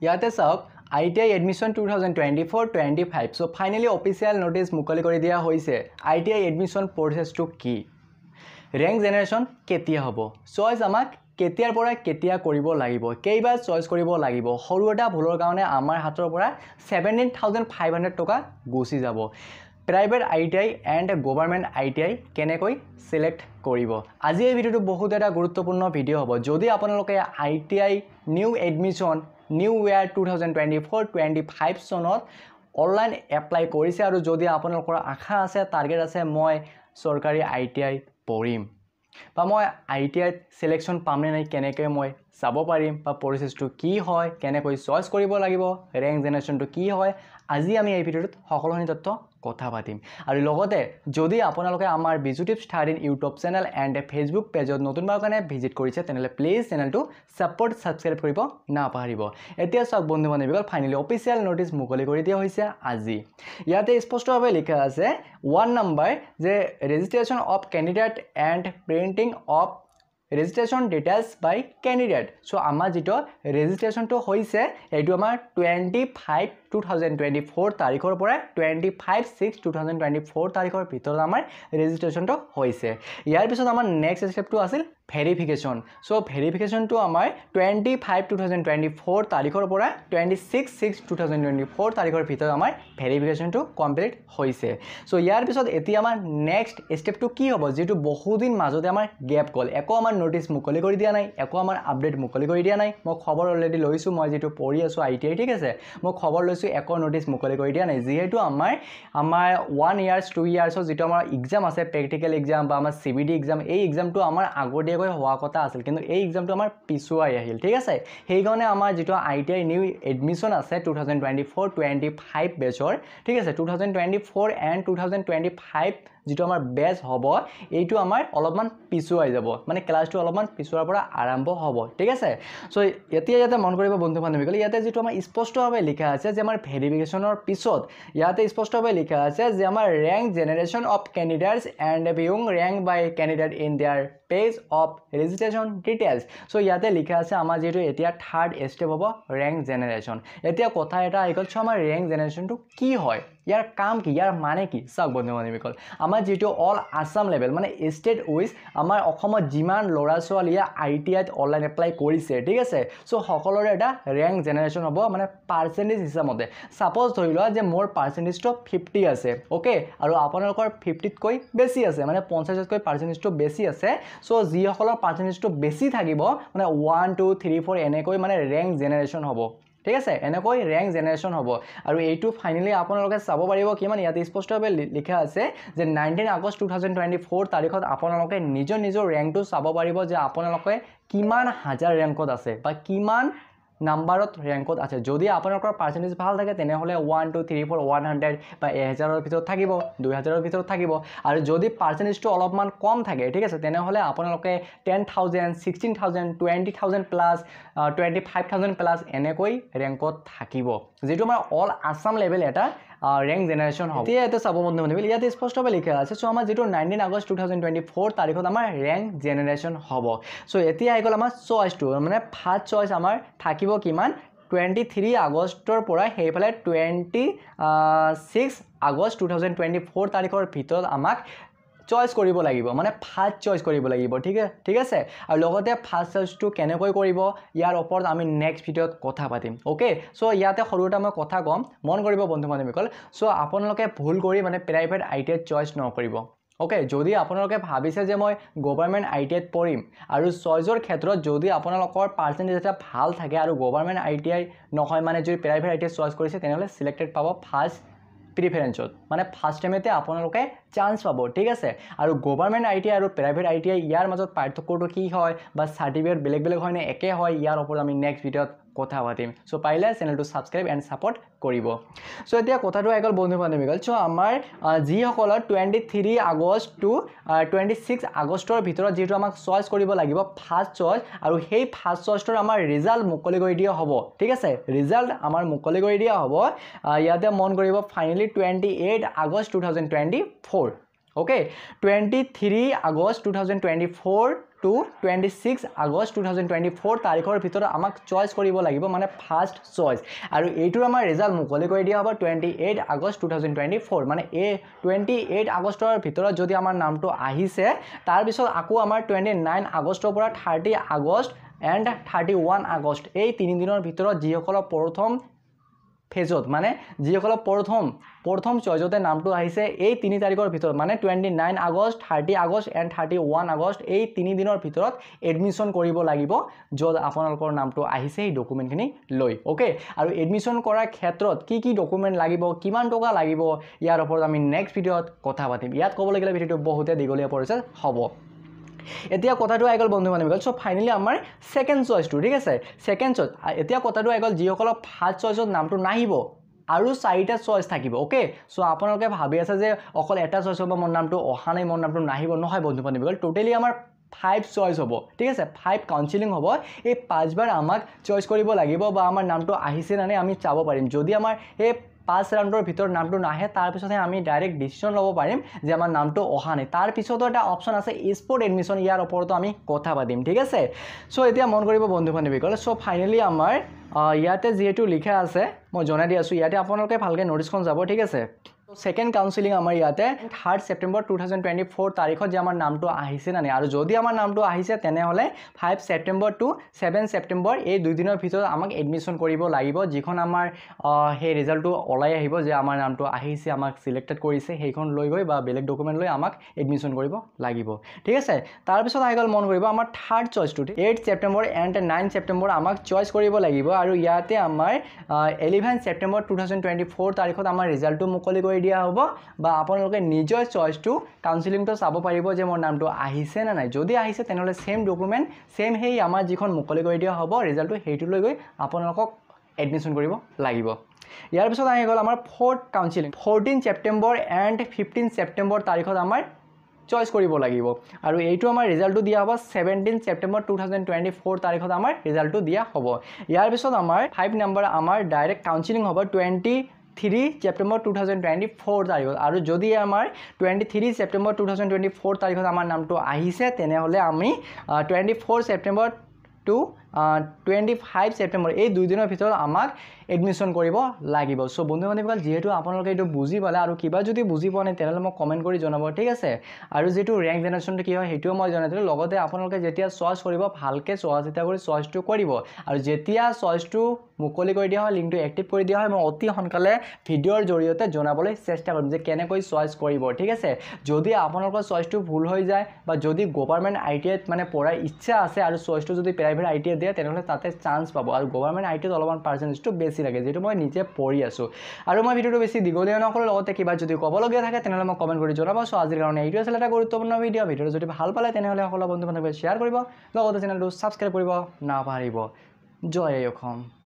ইয়াতে চাওক ITI admission 2024-25 so finally official notice মুকলি কৰি দিয়া হৈছে ITI এডমিশন প্ৰসেছটো কি ৰেংক জেনাৰেশন কেতিয়া হ'ব চয়েস আমাক কেতিয়াৰ পৰা কেতিয়া কৰিব লাগিব কেইবাৰ চয়েস কৰিব লাগিব সৰু এটা ভুলৰ কাৰণে আমাৰ হাতৰ পৰা 17500 টকা গুচি যাব private ITI and government ITI কেনেকৈ সিলেক্ট কৰিব আজি এই ভিডিওটো বহুত এটা গুৰুত্বপূৰ্ণ ভিডিও হ'ব যদি আপোনালোকে ITI নিউ এডমিশন নিউ ইয়াৰ 2024-25 চনত অনলাইন এপ্লাই কৰিছে আৰু যদি আপোনালোকৰ আশা আছে টাৰ্গেট আছে মই চৰকাৰী ITI পঢ়িম বা মই ITI সিলেকশন পাম নে নাই কেনেকৈ মই চাব পাৰিম বা প্ৰসেছটো কি হয় কেনেকৈ চয়েস কৰিব লাগিব ৰেংক জেনাৰেশনটো কি হয় আজি আমি এই ভিডিওত সকলোখিনি তথ্য কথা পাতিম আৰু লগতে যদি আপোনালোকে আমাৰ বিজুটিপ study YouTube channel and Facebook পেজত নতুনবাৰ কাৰণে ভিজিট কৰিছে তেনেহলে প্লিজ চেনেলটো সাপোৰ্ট সাবস্ক্ৰাইব কৰিব নাপাহৰিব এতিয়া সব বন্ধু বান্ধৱীসকল ফাইনালি অফিচিয়েল নোটিস মুকলি কৰি দিয়া হৈছে আজি ইয়াতে স্পষ্টভাৱে লিখা আছে 1 নম্বৰ যে registration of candidate and printing of registration details by candidate so আমাৰ যেটো ৰেজিষ্ট্ৰেচনটো হৈছে এটো আমাৰ 25/2024 তাৰিখৰ পৰা 25/6/2024 তাৰিখৰ ভিতৰত আমাৰ ৰেজিষ্ট্ৰেচনটো হৈছে ইয়াৰ পিছত আমাৰ নেক্সট স্টেপটো আছিল ভেৰিফিকেশন সো ভেৰিফিকেশনটো আমাৰ 25/2024 তাৰিখৰ পৰা 26/6/2024 তাৰিখৰ ভিতৰত আমাৰ ভেৰিফিকেশনটো কমপ্লিট হৈছে সো ইয়াৰ পিছত এতিয়া আমাৰ নেক্সট স্টেপটো কি হ'ব যেটো বহুদিন মাজতে আমাৰ গ্যাপ গল একো আমাৰ নোটিস মুকলি কৰি দিয়া নাই একো আমাৰ আপডেট মুকলি কৰি দিয়া নাই মই খবৰ অলৰেডি লৈছো মই যেটো পঢ়ি আছো ITI ঠিক আছে মই খবৰ লৈছো একো নোটিস মুকলি কৰি দিয়া নাই যেহেতু আমাৰ 1 ইয়াৰ্স 2 ইয়াৰ্সৰ যেটো আমাৰ এক্সাম আছে প্ৰ্যাকটিক্যাল এক্সাম বা আমাৰ CBD এক্সাম এই এক্সামটো আমাৰ আগতীয়াকৈ হোৱা কথা আছিল কিন্তু এই এক্সামটো আমাৰ পিছুৱাই আহিল ঠিক আছে সেই কাৰণে আমাৰ যেটো ITI নিউ এডমিশন আছে 2024-25 বেচৰ ঠিক আছে 2024 এণ্ড 2025 যেটো আমাৰ বেচ হ'ব এইটো আমাৰ অলপমান পিছুৱাই যাব মানে ক্লাছটো অলপমান পিছুৱাৰ পৰা আৰম্ভ হ'ব ঠিক আছে সো এতিয়া ইয়াতে মন কৰিব বন্ধু বান্ধৱীসকল ইয়াতে যেটো আমাৰ স্পষ্টভাৱে লিখা আছে যে আমাৰ ভেৰিফিকেশনৰ পিছত ইয়াতে স্পষ্টভাৱে লিখা আছে যে আমাৰ rank generation of candidates and viewing rank by candidate in their page of registration details so ইয়াতে লিখা আছে আমাৰ যেটো এতিয়া থাৰ্ড স্টেপ হ'ব ৰেংক জেনাৰেশন এতিয়া কথা এটা আইগল সো আমাৰ ৰেংক জেনাৰেশনটো কি হয় ইয়াৰ কাম কি ইয়াৰ মানে কি চাওক বন্ধু বান্ধৱীসকল আমাৰ যেটো অল আসাম লেভেল মানে ষ্টেট উইজ আমাৰ অসমত যিমান লৰা ছোৱালীয়ে ITI অনলাইন এপ্লাই কৰিছে ঠিক আছে সো সকলোৰে এটা ৰেংক জেনাৰেশন হ'ব মানে পাৰ্সেন্টেজ হিচাপতে সাপোজ ধৰি লোৱা যে মোৰ পাৰ্সেন্টেজটো 50 আছে ওকে আৰু আপোনালোকৰ 50 তকৈ বেছি আছে মানে 50 তকৈ পাৰ্সেন্টেজটো বেছি আছে সো যি সকলৰ পাৰ্সেন্টেজটো বেছি থাকিব মানে 1 2 3 4 এনেকৈ মানে ৰেংক জেনাৰেশন হ'ব ঠিক আছে এনেকৈ ৰেংক জেনাৰেশন হ'ব আৰু এইটো ফাইনালি আপোনালোকে চাব পাৰিব কিমান ইয়াতে স্পষ্টভাৱে লিখা আছে যে 19 আগষ্ট 2024 তাৰিখত আপোনালোকে নিজৰ ৰেংকটো চাব পাৰিব যে আপোনালোকে কিমান হাজাৰ ৰেংকত আছে বা কিমান নাম্বাৰত ৰেংকত আছে যদি আপোনালোকৰ পাৰ্সেন্টেজ ভাল থাকে তেনে হলে 1 2 3 4 100 বা 1000 ৰ ভিতৰত থাকিব 2000 ৰ ভিতৰত থাকিব আৰু যদি পাৰ্সেন্টেজটো অলপমান কম থাকে ঠিক আছে তেনে হলে আপোনালোকে 10000 16000 20000 প্লাস 25000 প্লাস এনেকৈ ৰেংকত থাকিব যেটো আমাৰ অল আসাম লেভেল এটা ৰেংক জেনাৰেশন হ'ব এতিয়া এটা চাব বন্ধু বান্ধৱী ইয়াতে স্পষ্টভাৱে লিখা আছে সো আমাৰ যেটো 19 আগষ্ট 2024 তাৰিখত আমাৰ ৰেংক জেনাৰেশন হ'ব সো এতিয়া আইগল আমাৰ চয়েসটো মানে ফাৰ্স্ট চয়েস আমাৰ থাকিব কিমান 23 আগষ্টৰ পৰা হেইফালে 26 আগষ্ট 2024 তাৰিখৰ ভিতৰত আমাক চয়েস কৰিব লাগিব মানে ফাৰ্স্ট চয়েস কৰিব লাগিব ঠিক আছে আৰু লগতে ফাৰ্স্ট চয়েসটো কেনেকৈ কৰিব ইয়াৰ ওপৰত আমি নেক্সট ভিডিওত কথা পাতিম ওকে সো ইয়াতে সৰুটা মই কথা কম মন কৰিব বন্ধু বান্ধৱীসকল সো আপোনালোকে ভুল কৰি মানে প্ৰাইভেট ITI চয়েস নকৰিব ওকে যদি আপোনালোকে ভাবিছে যে মই গভৰ্ণমেণ্ট ITI পঢ়িম আৰু চয়েসৰ ক্ষেত্ৰত যদি আপোনালোকৰ পাৰ্সেন্টেজ এটা ভাল থাকে আৰু গভৰ্ণমেণ্ট ITI নহয় মানে যদি প্ৰাইভেট ITI চয়েস কৰিছে তেনেহলে সিলেক্টেড পাব ফাৰ্স্ট প্ৰিফাৰেন্সত মানে ফাৰ্স্ট টাইমতে আপোনালোকে চান্স পাব ঠিক আছে আৰু গভৰ্ণমেণ্ট ITI আৰু প্ৰাইভেট ITI ইয়াৰ মাজত পাৰ্থক্যটো কি হয় বা সাৰ্টিফিকেট বেলেগ হয় নে একে হয় ইয়াৰ ওপৰত আমি নেক্সট ভিডিওত কথা পাতিম সো পাইলে চেনেলটো সাবস্ক্ৰাইব এণ্ড সাপোৰ্ট কৰিব সো এতিয়া কথাটো আইগল বন্ধু বান্ধৱীসকল সো আমাৰ যি সকলৰ 23 আগষ্ট টু 26 আগষ্টৰ ভিতৰত যেটো আমাক চয়েস কৰিব লাগিব ফাৰ্স্ট চয়েস আৰু সেই ফাৰ্স্ট চয়েসৰ আমাৰ ৰিজাল্ট মুকলি কৰি দিয়া হ'ব ঠিক আছে ৰিজাল্ট আমাৰ মুকলি কৰি দিয়া হ'ব ইয়াতে মন কৰিব finally 28 August 2024 okay 23 August 2024 to 26 August 2024 তাৰিখৰ ভিতৰত আমাক চইচ কৰিব লাগিব মানে ফাৰ্ষ্ট চইচ আৰু এইটোৰ আমাৰ ৰিজাল্ট মুকলি কৰি দিয়া হ'ব 28 আগষ্ট 2024 মানে এই 28 আগষ্টৰ ভিতৰত যদি আমাৰ নামটো আহিছে তাৰ পিছত আকৌ আমাৰ 29 আগষ্টৰ পৰা 30 আগষ্ট এণ্ড 31 আগষ্ট এই 3 দিনৰ ভিতৰত যিসকলৰ প্ৰথম ফেজত মানে যিসকলৰ প্ৰথম চইজতে নামটো আহিছে এই 3 তাৰিখৰ ভিতৰত মানে 29 আগষ্ট 30 আগষ্ট এণ্ড 31 আগষ্ট এই 3 দিনৰ ভিতৰত এডমিশ্যন কৰিব লাগিব য'ত আপোনালোকৰ নামটো আহিছে এই ডকুমেণ্টখিনি লৈ ওকে আৰু এডমিশ্যন কৰাৰ ক্ষেত্ৰত কি ডকুমেণ্ট লাগিব কিমান টকা লাগিব ইয়াৰ ওপৰত আমি নেক্সট ভিডিঅ'ত কথা পাতিম ইয়াত ক'বলৈ গ'লে ভিডিঅ'টো বহুতে দীঘলীয়া প্ৰচেছ হ'ব এতিয়া কথাটো আহি গ'ল বন্ধু বান্ধৱীসকল সো ফাইনেলি আমাৰ সেকেন্ড চইচটো ঠিক আছে সেকেন্ড চইচ এতিয়া কথাটো আহি গ'ল যিসকলৰ ফাৰ্ষ্ট চইচত নামটো নাহিব আৰু 4টা চইচ থাকিব ওকে সো আপোনালোকে ভাবি আছে যে অকল এটা চইচ হ'ব মোৰ নামটো অহা নাই মোৰ নামটো নাহিব নহয় বন্ধু বান্ধৱীসকল টোটেলি আমাৰ 5 চইচ হ'ব ঠিক আছে 5 কাউন্সেলিং হ'ব এই 5 বাৰ আমাক চইচ কৰিব লাগিব বা আমাৰ নামটো আহিছে না নাই আমি চাব পাৰিম যদি আমাৰ এই 5 ৰাউণ্ডৰ ভিতৰত নামটো নাহে তাৰ পিছতে আমি ডাইৰেক্ট ডিসিশন ল'ব পাৰিম যে আমাৰ নামটো অহা নাই তাৰ পিছতো এটা অপচন আছে স্পট এডমিশন ইয়াৰ ওপৰতো আমি কথা পাতিম ঠিক আছে সো এতিয়া মন কৰিব বন্ধু বান্ধৱীসকল সো ফাইনেলি আমাৰ ইয়াতে যেহেতু লিখা আছে মই জনাই দি আছো ইয়াতে আপোনালোকে ভালকে নোটিছখন যাব ঠিক আছে সেকেন্ড কাউন্সেলিং আমাৰ ইয়াতে 3 সেপ্টেম্বৰ 2024 তাৰিখত যে আমাৰ নামটো আহিছে না নাই আৰু যদি আমাৰ নামটো আহিছে তেনে হলে 5 সেপ্টেম্বৰ টু 7 সেপ্টেম্বৰ এই দুই দিনৰ ভিতৰত আমাক এডমিশন কৰিব লাগিব যিখন আমাৰ হে ৰিজাল্টটো ওলাই আহিব যে আমাৰ নামটো আহিছে আমাক সিলেক্টেড কৰিছে সেইখন লৈ গৈ বা বেলেগ ডকুমেন্ট লৈ আমাক এডমিশন কৰিব লাগিব ঠিক আছে তাৰ পিছত আহি গ'ল মন কৰিব আমাৰ থাৰ্ড চইচটো 8 সেপ্টেম্বৰ এণ্ড 9 সেপ্টেম্বৰ আমাক চইচ কৰিব লাগিব আৰু ইয়াতে আমাৰ 11 সেপ্টেম্বৰ 2024 তাৰিখত আমাৰ ৰিজাল্টটো মুকলি কৰি দিয়া হ'ব বা আপোনালোকে নিজৰ চইচটো কাউন্সেলিংটো চাব পাৰিব যে মোৰ নামটো আহিছে না নাই যদি আহিছে তেনেহলে সেম ডকুমেন্ট সেম হেই আমাৰ যিখন মুকলি কৰি দিয়া হ'ব ৰিজাল্টটো হেইটো লৈ গৈ আপোনালোকক এডমিশন কৰিব লাগিব ইয়াৰ পিছত আহি গ'ল আমাৰ fourth counselling 14 September and 15 September তাৰিখত আমাৰ চইচ কৰিব লাগিব আৰু এইটো আমাৰ ৰিজাল্টটো দিয়া হ'ব 17 সেপ্টেম্বৰ 2024 তাৰিখত আমাৰ ৰিজাল্টটো দিয়া হ'ব ইয়াৰ পিছত আমাৰ 5 নম্বৰ আমাৰ ডাইৰেক্ট কাউন্সেলিং হ'ব 23 সেপ্টেম্বৰ 2024 তাৰিখত আৰু যদি আমাৰ 23 সেপ্টেম্বৰ 2024 তাৰিখত আমাৰ নামটো আহিছে তেনে হলে আমি 24 সেপ্টেম্বৰ টু 25 সেপ্টেম্বৰ এই দুই দিনৰ ভিতৰত আমাক এডমিশন কৰিব লাগিব সো বন্ধু বান্ধৱীসকল যেহেতু আপোনালোকে এইটো বুজি পালে আৰু কিবা যদি বুজি পোৱা নাই তেনেহলে মোক কমেন্ট কৰি জনাব ঠিক আছে আৰু যেটো ৰেংক জেনাৰেশ্যনটো কি হয় হেইটো মই জনাই দিলো লগতে আপোনালোকে যেতিয়া চইচ কৰিব ভালকে চইচ এটা কৰি চইচটো কৰিব আৰু যেতিয়া চইচটো মুকলি কৰি দিয়া হয় লিংকটো এক্টিভ কৰি দিয়া হয় মই অতি সোনকালে ভিডিওৰ জৰিয়তে জনাবলৈ চেষ্টা কৰিম যে কেনেকৈ চইচ কৰিব ঠিক আছে যদি আপোনালোকৰ চইচটো ভুল হৈ যায় বা যদি গভৰ্ণমেণ্ট আইটিআই মানে পঢ়াৰ ইচ্ছা আছে আৰু চইচটো যদি প্ৰাইভেট আইটিআই দিয়ে তেনেহলে তাতে চান্স পাব আৰু গভৰ্ণমেণ্ট আইটিআইত অলপমান পাৰ্চেন্টেজটো বেছি লাগে যেটো মই নিজে পঢ়ি আছো আৰু মই ভিডিওটো বেছি দীঘলীয়া নকৰো লগতে কিবা যদি ক'বলগীয়া থাকে তেনেহলে মই কমেন্ট কৰি জনাব সো আজিৰ কাৰণে এইটো আছিল এটা গুৰুত্বপূৰ্ণ ভিডিওটো যদি ভাল পালে তেনেহলে সকলো বন্ধু বান্ধৱীক শ্বেয়াৰ কৰিব লগতে চেনেলটো সাবস্ক্ৰাইব কৰিব নাপাহৰিব জয় অসম